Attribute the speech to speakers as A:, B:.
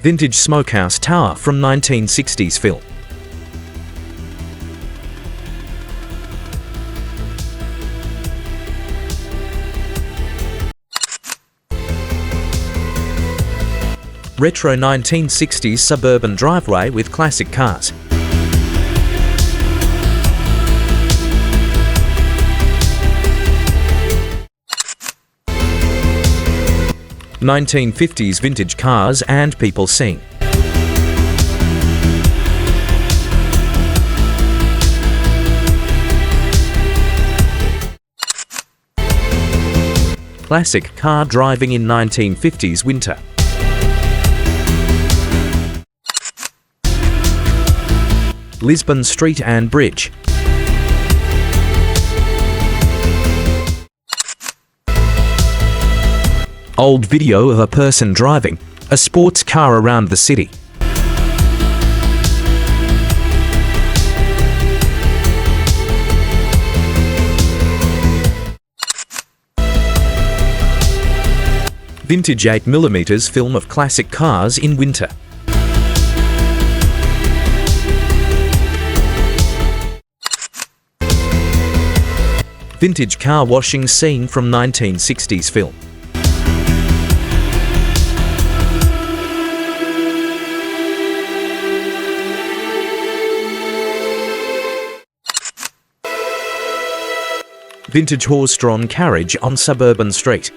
A: Vintage smokehouse tower from 1960s film. Retro 1960s suburban driveway with classic cars. (1950s) vintage cars and people sing. Classic car driving in 1950s winter. Lisbon Street and Bridge. Old video of a person driving a sports car around the city. Vintage 8mm film of classic cars in winter. Vintage car washing scene from 1960s film. Vintage horse-drawn carriage on Suburban Street.